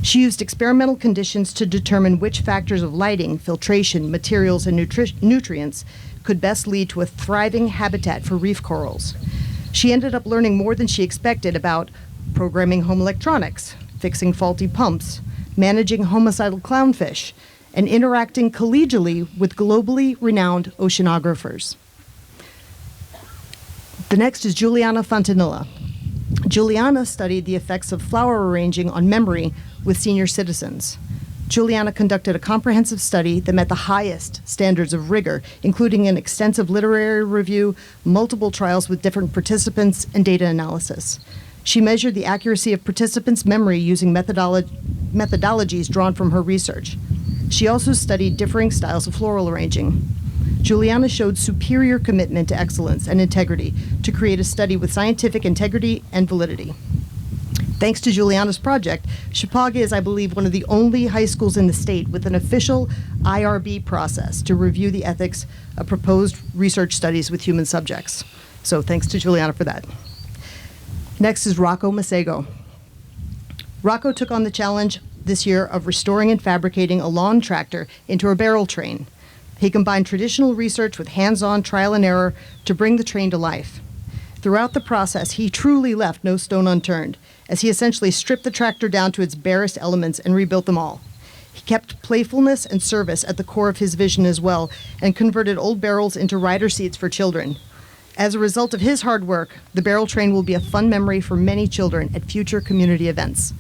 She used experimental conditions to determine which factors of lighting, filtration, materials, and nutrients could best lead to a thriving habitat for reef corals. She ended up learning more than she expected about programming home electronics, fixing faulty pumps, managing homicidal clownfish, and interacting collegially with globally renowned oceanographers. The next is Juliana Fontanilla. Juliana studied the effects of flower arranging on memory with senior citizens. Juliana conducted a comprehensive study that met the highest standards of rigor, including an extensive literary review, multiple trials with different participants, and data analysis. She measured the accuracy of participants' memory using methodologies drawn from her research. She also studied differing styles of floral arranging. Juliana showed superior commitment to excellence and integrity to create a study with scientific integrity and validity. Thanks to Juliana's project, Shepaug is, I believe, one of the only high schools in the state with an official IRB process to review the ethics of proposed research studies with human subjects. So thanks to Juliana for that. Next is Rocco Masego. Rocco took on the challenge this year of restoring and fabricating a lawn tractor into a barrel train. He combined traditional research with hands-on trial and error to bring the train to life. Throughout the process, he truly left no stone unturned, as he essentially stripped the tractor down to its barest elements and rebuilt them all. He kept playfulness and service at the core of his vision as well, and converted old barrels into rider seats for children. As a result of his hard work, the barrel train will be a fun memory for many children at future community events.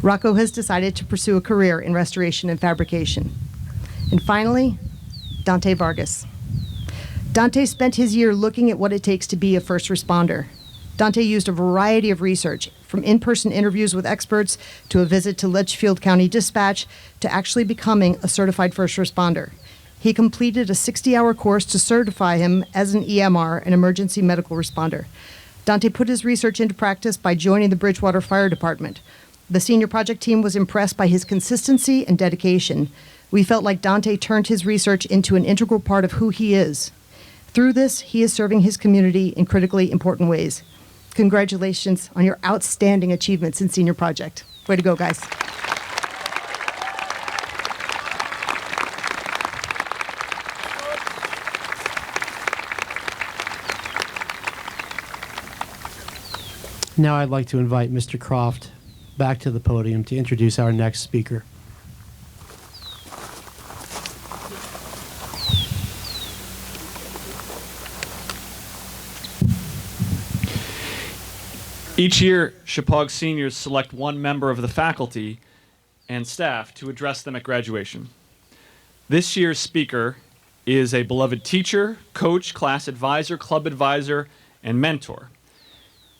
Rocco has decided to pursue a career in restoration and fabrication. And finally, Dante Vargas. Dante spent his year looking at what it takes to be a first responder. Dante used a variety of research, from in-person interviews with experts to a visit to Litchfield County Dispatch to actually becoming a certified first responder. He completed a 60-hour course to certify him as an EMR, an emergency medical responder. Dante put his research into practice by joining the Bridgewater Fire Department. The senior project team was impressed by his consistency and dedication. We felt like Dante turned his research into an integral part of who he is. Through this, he is serving his community in critically important ways. Congratulations on your outstanding achievements in Senior Project. Way to go, guys. Now I'd like to invite Mr. Croft back to the podium to introduce our next speaker. Each year, Shepaug seniors select one member of the faculty and staff to address them at graduation. This year's speaker is a beloved teacher, coach, class advisor, club advisor, and mentor.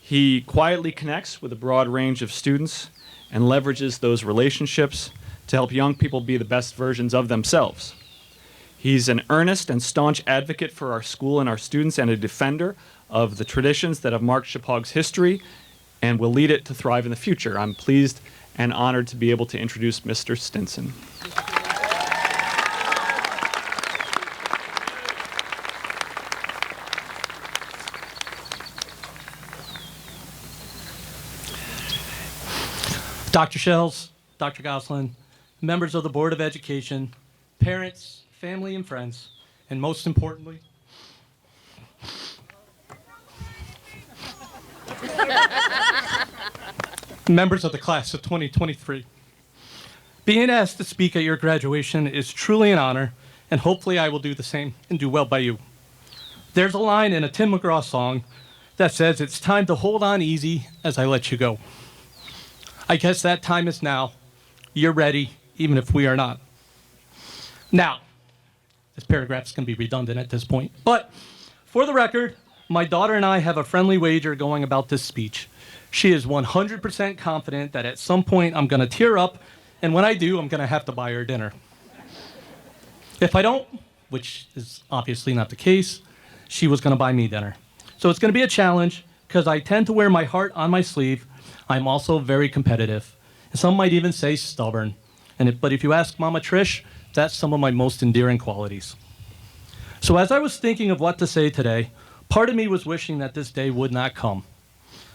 He quietly connects with a broad range of students and leverages those relationships to help young people be the best versions of themselves. He's an earnest and staunch advocate for our school and our students and a defender of the traditions that have marked Shepaug's history and will lead it to thrive in the future. I'm pleased and honored to be able to introduce Mr. Stinson. Dr. Shells, Dr. Goslin, members of the Board of Education, parents, family, and friends, and most importantly, members of the class of 2023. Being asked to speak at your graduation is truly an honor, and hopefully I will do the same and do well by you. There's a line in a Tim McGraw song that says, "It's time to hold on easy as I let you go." I guess that time is now. You're ready, even if we are not. Now, this paragraph's going to be redundant at this point, but for the record, my daughter and I have a friendly wager going about this speech. She is 100% confident that at some point I'm going to tear up, and when I do, I'm going to have to buy her dinner. If I don't, which is obviously not the case, she was going to buy me dinner. So it's going to be a challenge because I tend to wear my heart on my sleeve. I'm also very competitive. Some might even say stubborn. But if you ask Mama Trish, that's some of my most endearing qualities. So as I was thinking of what to say today, part of me was wishing that this day would not come.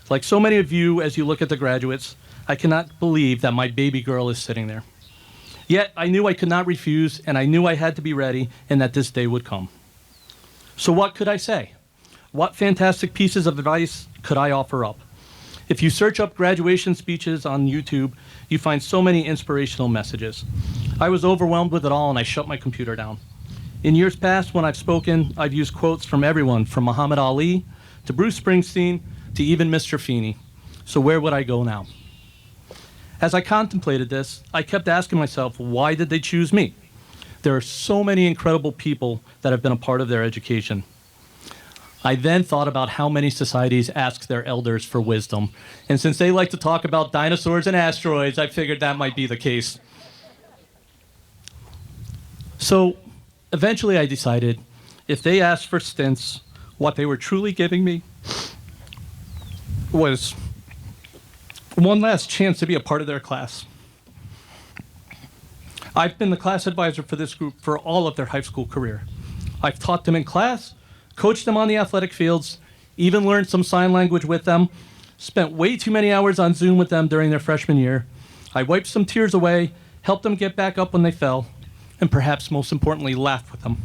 Like so many of you, as you look at the graduates, I cannot believe that my baby girl is sitting there. Yet I knew I could not refuse, and I knew I had to be ready, and that this day would come. So what could I say? What fantastic pieces of advice could I offer up? If you search up graduation speeches on YouTube, you find so many inspirational messages. I was overwhelmed with it all, and I shut my computer down. In years past, when I've spoken, I've used quotes from everyone, from Muhammad Ali to Bruce Springsteen to even Mr. Feeney. So where would I go now? As I contemplated this, I kept asking myself, why did they choose me? There are so many incredible people that have been a part of their education. I then thought about how many societies ask their elders for wisdom. And since they like to talk about dinosaurs and asteroids, I figured that might be the case. So eventually I decided if they asked for stints, what they were truly giving me was one last chance to be a part of their class. I've been the class advisor for this group for all of their high school career. I've taught them in class, coached them on the athletic fields, even learned some sign language with them, spent way too many hours on Zoom with them during their freshman year. I wiped some tears away, helped them get back up when they fell, and perhaps most importantly, laughed with them.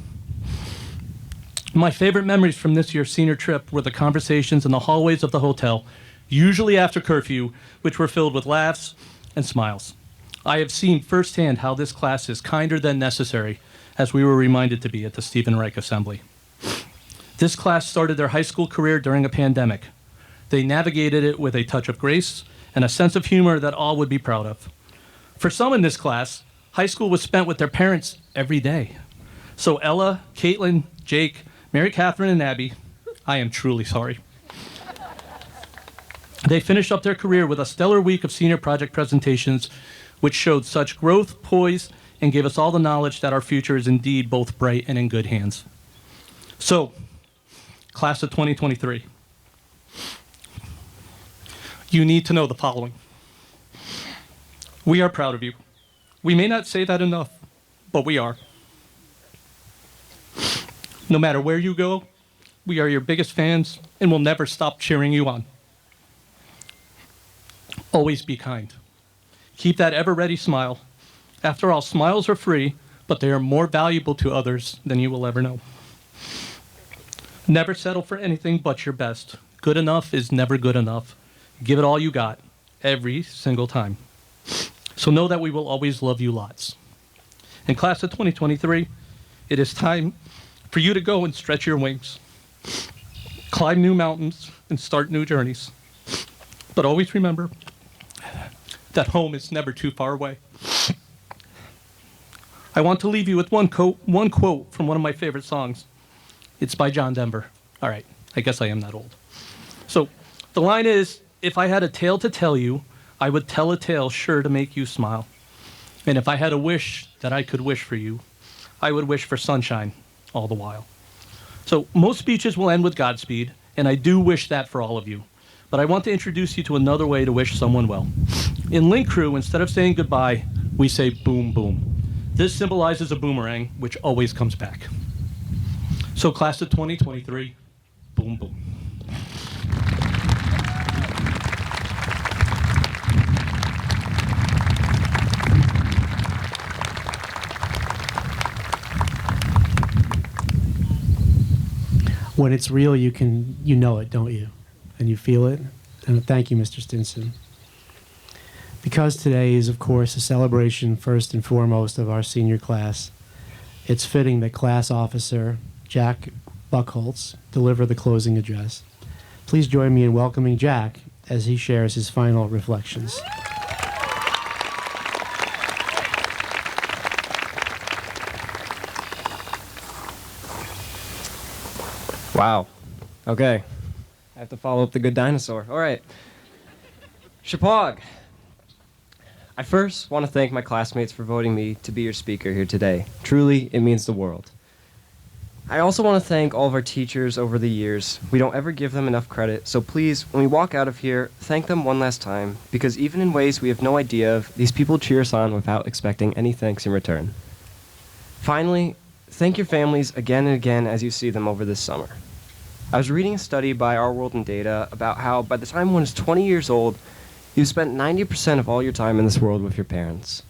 My favorite memories from this year's senior trip were the conversations in the hallways of the hotel, usually after curfew, which were filled with laughs and smiles. I have seen firsthand how this class is kinder than necessary, as we were reminded to be at the Stephen Reich Assembly. This class started their high school career during a pandemic. They navigated it with a touch of grace and a sense of humor that all would be proud of. For some in this class, high school was spent with their parents every day. So Ella, Caitlin, Jake, Mary Catherine, and Abby, I am truly sorry. They finished up their career with a stellar week of senior project presentations, which showed such growth, poise, and gave us all the knowledge that our future is indeed both bright and in good hands. So, class of 2023, you need to know the following. We are proud of you. We may not say that enough, but we are. No matter where you go, we are your biggest fans and will never stop cheering you on. Always be kind. Keep that ever-ready smile. After all, smiles are free, but they are more valuable to others than you will ever know. Never settle for anything but your best. Good enough is never good enough. Give it all you got, every single time. So know that we will always love you lots. In class of 2023, it is time for you to go and stretch your wings. Climb new mountains and start new journeys. But always remember that home is never too far away. I want to leave you with one quote from one of my favorite songs. It's by John Denver. All right, I guess I am that old. So, The line is, if I had a tale to tell you, I would tell a tale sure to make you smile. And if I had a wish that I could wish for you, I would wish for sunshine all the while. So most speeches will end with Godspeed, and I do wish that for all of you. But I want to introduce you to another way to wish someone well. In Link Crew, instead of saying goodbye, we say boom, boom. This symbolizes a boomerang, which always comes back. So class of 2023, boom, boom. When it's real, you know it, don't you? And you feel it. And thank you, Mr. Stinson. Because today is, of course, a celebration first and foremost of our senior class, it's fitting that Class Officer Jack Buckholtz deliver the closing address. Please join me in welcoming Jack as he shares his final reflections. Wow. Okay. I have to follow up the good dinosaur. All right. Shepaug. I first want to thank my classmates for voting me to be your speaker here today. Truly, it means the world. I also want to thank all of our teachers over the years. We don't ever give them enough credit, so please, when we walk out of here, thank them one last time, because even in ways we have no idea of, these people cheer us on without expecting any thanks in return. Finally, thank your families again and again as you see them over this summer. I was reading a study by Our World in Data about how by the time one is 20 years old, you've spent 90% of all your time in this world with your parents.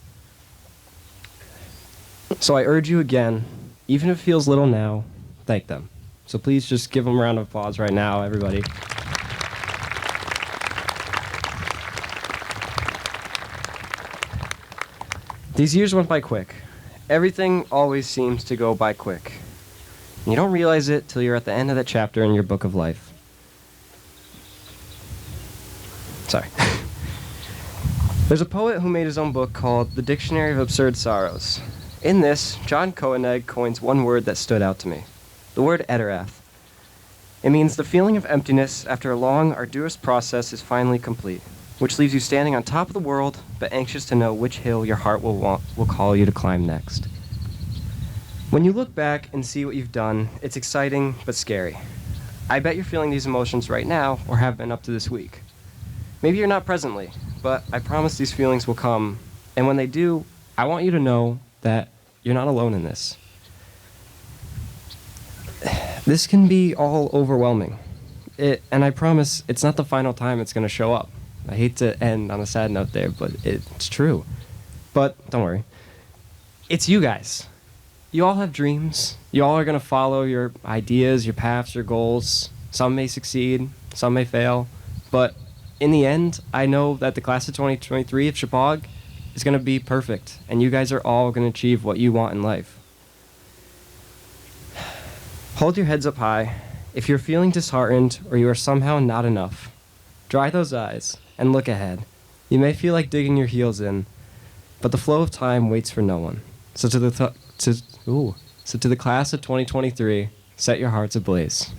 So I urge you again, even if it feels little now, thank them. So please just give them a round of applause right now, everybody. These years went by quick. Everything always seems to go by quick. And you don't realize it till you're at the end of that chapter in your book of life. Sorry. There's a poet who made his own book called The Dictionary of Absurd Sorrows. In this, John Koenig coins one word that stood out to me, the word eterath. It means the feeling of emptiness after a long, arduous process is finally complete, which leaves you standing on top of the world, but anxious to know which hill your heart will call you to climb next. When you look back and see what you've done, it's exciting but scary. I bet you're feeling these emotions right now, or have been up to this week. Maybe you're not presently, but I promise these feelings will come, and when they do, I want you to know that you're not alone in this. This can be all overwhelming, and I promise it's not the final time it's going to show up. I hate to end on a sad note there, but it's true. But don't worry. It's you guys. You all have dreams. You all are going to follow your ideas, your paths, your goals. Some may succeed, some may fail, but in the end, I know that the class of 2023 of Shepaug is going to be perfect, and you guys are all going to achieve what you want in life. Hold your heads up high. If you're feeling disheartened or you are somehow not enough, dry those eyes and look ahead. You may feel like digging your heels in, but the flow of time waits for no one. So to the class of 2023, set your hearts ablaze.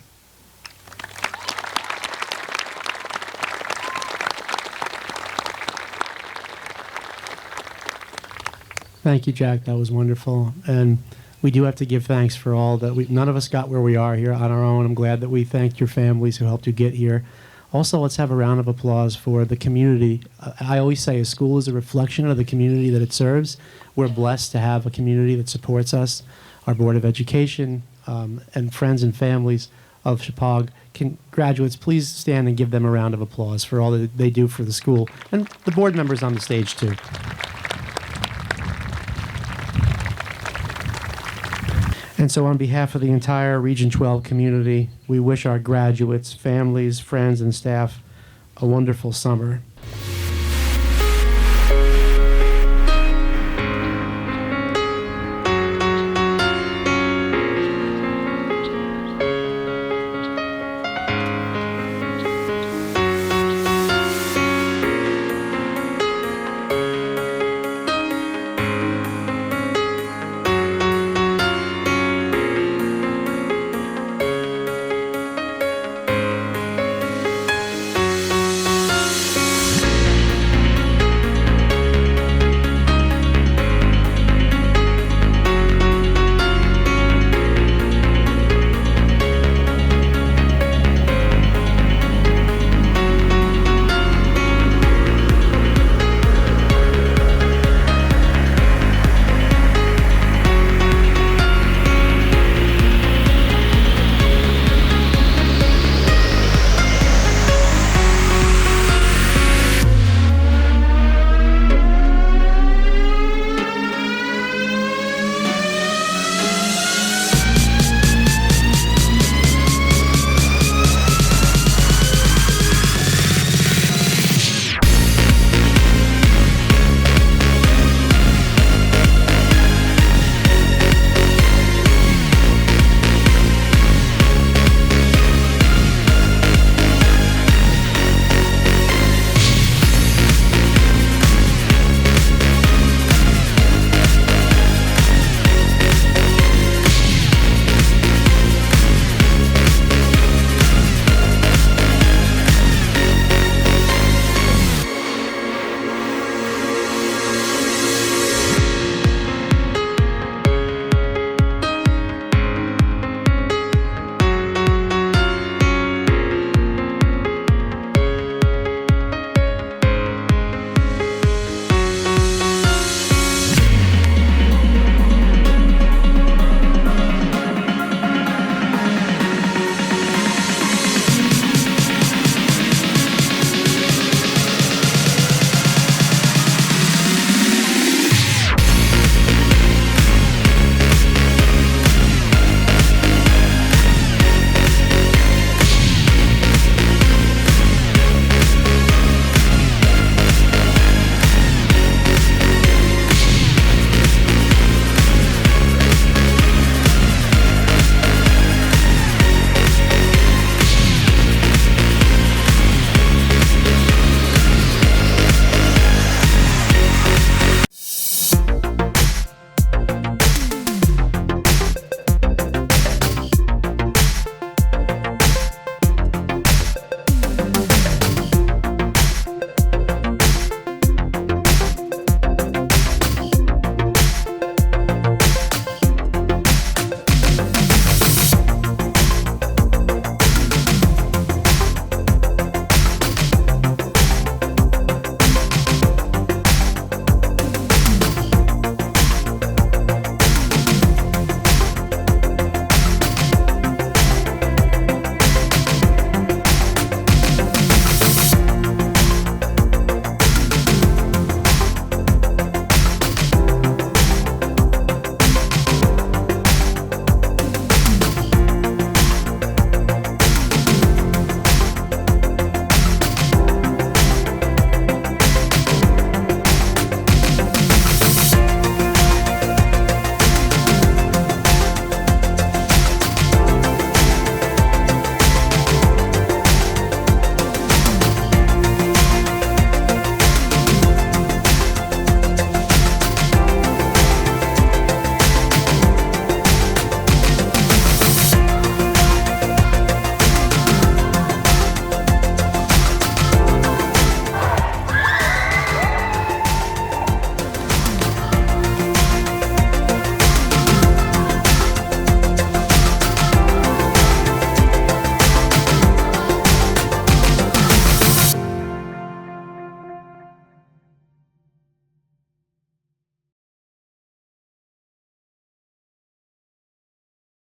Thank you, Jack. That was wonderful. And we do have to give thanks for all that none of us got where we are here on our own. I'm glad that we thanked your families who helped you get here. Also, let's have a round of applause for the community. I always say a school is a reflection of the community that it serves. We're blessed to have a community that supports us, our Board of Education, and friends and families of Shepaug. Graduates, please stand and give them a round of applause for all that they do for the school, and the board members on the stage, too. And so on behalf of the entire Region 12 community, we wish our graduates, families, friends, and staff a wonderful summer.